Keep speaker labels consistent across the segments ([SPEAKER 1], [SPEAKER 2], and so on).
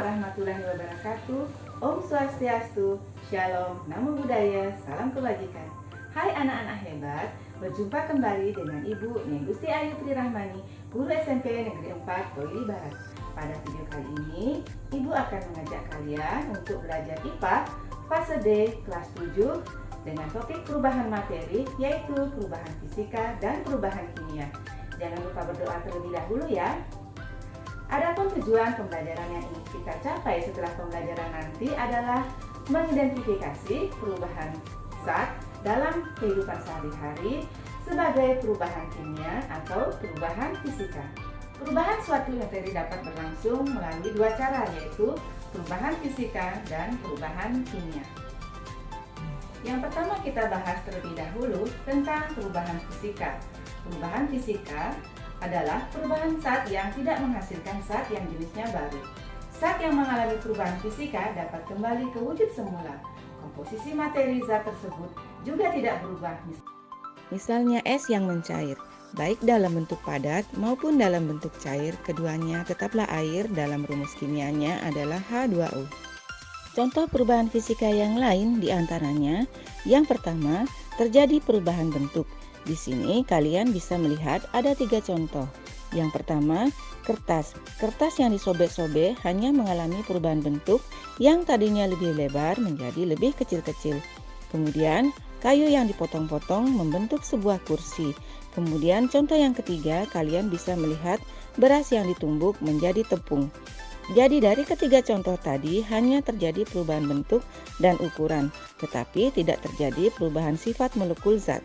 [SPEAKER 1] warahmatullahi wabarakatuh. Om Swastiastu, Shalom, Namo Buddhaya, Salam Kebajikan. Hai anak-anak hebat, berjumpa kembali dengan Ibu Negusti Ayu Trirahmani, Guru SMP Negeri 4 Toili Barat. Pada video kali ini, Ibu akan mengajak kalian untuk belajar IPA fase D kelas 7 dengan topik perubahan materi, yaitu perubahan fisika dan perubahan kimia. Jangan lupa berdoa terlebih dahulu ya. Adapun tujuan pembelajaran yang ingin kita capai setelah pembelajaran nanti adalah mengidentifikasi perubahan zat dalam kehidupan sehari-hari sebagai perubahan kimia atau perubahan fisika. Perubahan suatu materi dapat berlangsung melalui dua cara, yaitu perubahan fisika dan perubahan kimia. Yang pertama kita bahas terlebih dahulu tentang perubahan fisika. Perubahan fisika adalah perubahan zat yang tidak menghasilkan zat yang jenisnya baru. Zat yang mengalami perubahan fisika dapat kembali ke wujud semula. Komposisi materi zat tersebut juga tidak berubah.
[SPEAKER 2] Misalnya es yang mencair, baik dalam bentuk padat maupun dalam bentuk cair, keduanya tetaplah air. Dalam rumus kimianya adalah H2O. Contoh perubahan fisika yang lain diantaranya, yang pertama, terjadi perubahan bentuk. Di sini kalian bisa melihat ada 3 contoh. Yang pertama, kertas. Kertas yang disobek-sobek hanya mengalami perubahan bentuk yang tadinya lebih lebar menjadi lebih kecil-kecil. Kemudian, kayu yang dipotong-potong membentuk sebuah kursi. Kemudian, contoh yang ketiga, kalian bisa melihat beras yang ditumbuk menjadi tepung. Jadi dari ketiga contoh tadi hanya terjadi perubahan bentuk dan ukuran, tetapi tidak terjadi perubahan sifat molekul zat.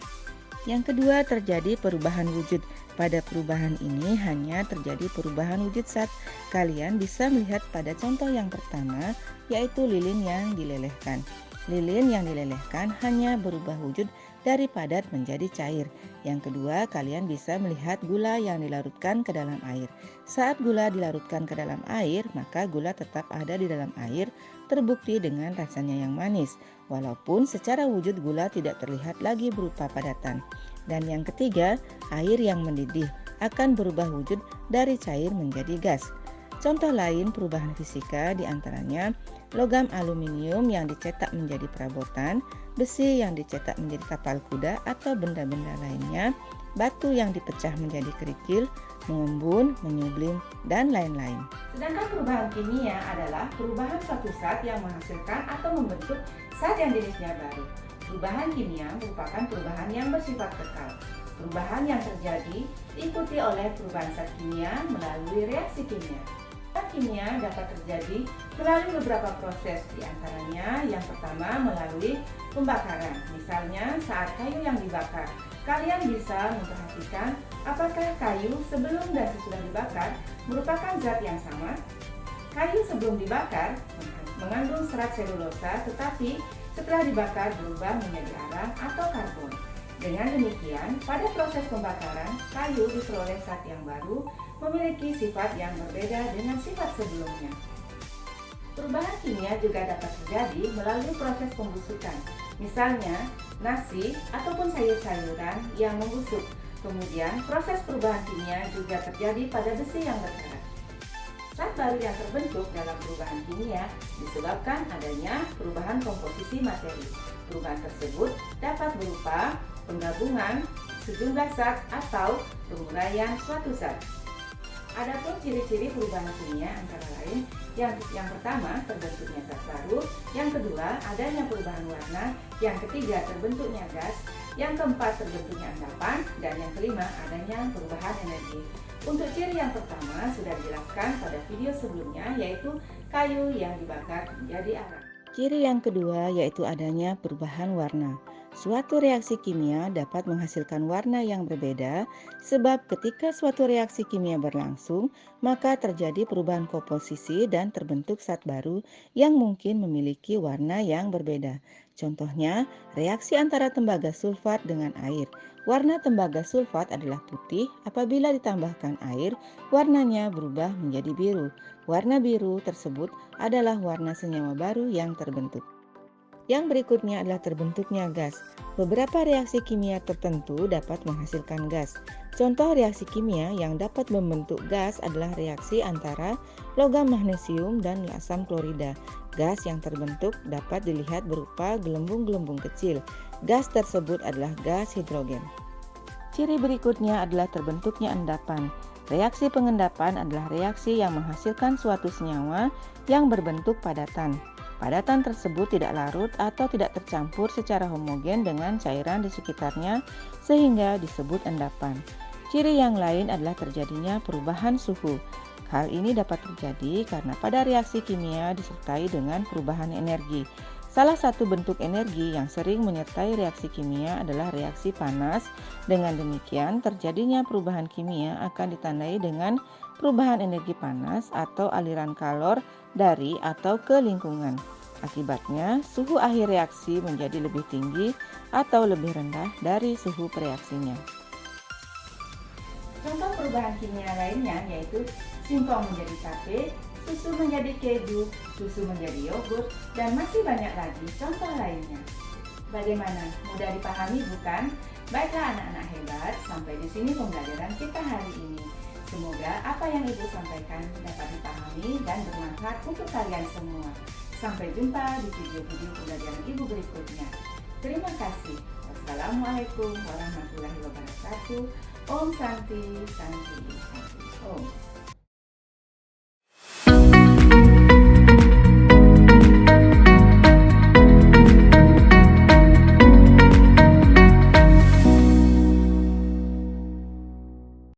[SPEAKER 2] Yang kedua, terjadi perubahan wujud. Pada perubahan ini hanya terjadi perubahan wujud zat. Kalian bisa melihat pada contoh yang pertama, yaitu lilin yang dilelehkan. Lilin yang dilelehkan hanya berubah wujud dari padat menjadi cair. Yang kedua, kalian bisa melihat gula yang dilarutkan ke dalam air. Saat gula dilarutkan ke dalam air, maka gula tetap ada di dalam air, terbukti dengan rasanya yang manis, walaupun secara wujud gula tidak terlihat lagi berupa padatan. Dan yang ketiga, air yang mendidih akan berubah wujud dari cair menjadi gas. Contoh lain perubahan fisika diantaranya logam aluminium yang dicetak menjadi perabotan, besi yang dicetak menjadi kapal kuda atau benda-benda lainnya, batu yang dipecah menjadi kerikil, mengembun, menyublim, dan lain-lain.
[SPEAKER 1] Sedangkan perubahan kimia adalah perubahan suatu zat yang menghasilkan atau membentuk zat yang jenisnya baru. Perubahan kimia merupakan perubahan yang bersifat kekal. Perubahan yang terjadi diikuti oleh perubahan zat kimia melalui reaksi kimia. Zat kimia dapat terjadi melalui beberapa proses, diantaranya yang pertama melalui pembakaran. Misalnya saat kayu yang dibakar, kalian bisa memperhatikan apakah kayu sebelum dan sesudah dibakar merupakan zat yang sama. Kayu sebelum dibakar mengandung serat selulosa, tetapi setelah dibakar berubah menjadi arang atau karbon. Dengan demikian, pada proses pembakaran, kayu diperoleh zat yang baru memiliki sifat yang berbeda dengan sifat sebelumnya. Perubahan kimia juga dapat terjadi melalui proses pembusukan. Misalnya, nasi ataupun sayur-sayuran yang membusuk. Kemudian, proses perubahan kimia juga terjadi pada besi yang berkarat. Zat baru yang terbentuk dalam perubahan kimia disebabkan adanya perubahan komposisi materi. Perubahan tersebut dapat berupa penggabungan sejumlah zat atau penguraian suatu zat. Adapun ciri-ciri perubahan kimia antara lain, yang pertama terbentuknya zat baru, yang kedua adanya perubahan warna, yang ketiga terbentuknya gas, yang keempat terbentuknya endapan, dan yang kelima adanya perubahan energi. Untuk ciri yang pertama sudah dijelaskan pada video sebelumnya, yaitu kayu yang dibakar menjadi arang.
[SPEAKER 2] Ciri yang kedua yaitu adanya perubahan warna. Suatu reaksi kimia dapat menghasilkan warna yang berbeda sebab ketika suatu reaksi kimia berlangsung, maka terjadi perubahan komposisi dan terbentuk zat baru yang mungkin memiliki warna yang berbeda. Contohnya, reaksi antara tembaga sulfat dengan air. Warna tembaga sulfat adalah putih, apabila ditambahkan air, warnanya berubah menjadi biru. Warna biru tersebut adalah warna senyawa baru yang terbentuk. Yang berikutnya adalah terbentuknya gas. Beberapa reaksi kimia tertentu dapat menghasilkan gas. Contoh reaksi kimia yang dapat membentuk gas adalah reaksi antara logam magnesium dan asam klorida. Gas yang terbentuk dapat dilihat berupa gelembung-gelembung kecil. Gas tersebut adalah gas hidrogen. Ciri berikutnya adalah terbentuknya endapan. Reaksi pengendapan adalah reaksi yang menghasilkan suatu senyawa yang berbentuk padatan. Padatan tersebut tidak larut atau tidak tercampur secara homogen dengan cairan di sekitarnya sehingga disebut endapan. Ciri yang lain adalah terjadinya perubahan suhu. Hal ini dapat terjadi karena pada reaksi kimia disertai dengan perubahan energi. Salah satu bentuk energi yang sering menyertai reaksi kimia adalah reaksi panas. Dengan demikian, terjadinya perubahan kimia akan ditandai dengan perubahan energi panas atau aliran kalor dari atau ke lingkungan. Akibatnya, suhu akhir reaksi menjadi lebih tinggi atau lebih rendah dari suhu preaksinya.
[SPEAKER 1] Contoh perubahan kimia lainnya yaitu singkong menjadi tape, susu menjadi keju, susu menjadi yogurt, dan masih banyak lagi contoh lainnya. Bagaimana? Mudah dipahami bukan? Baiklah anak-anak hebat, sampai di sini pembelajaran kita hari ini. Semoga apa yang Ibu sampaikan dapat dipahami dan bermanfaat untuk kalian semua. Sampai jumpa di video-video pembelajaran Ibu berikutnya. Terima kasih. Wassalamualaikum warahmatullahi wabarakatuh. Om Santi Santi.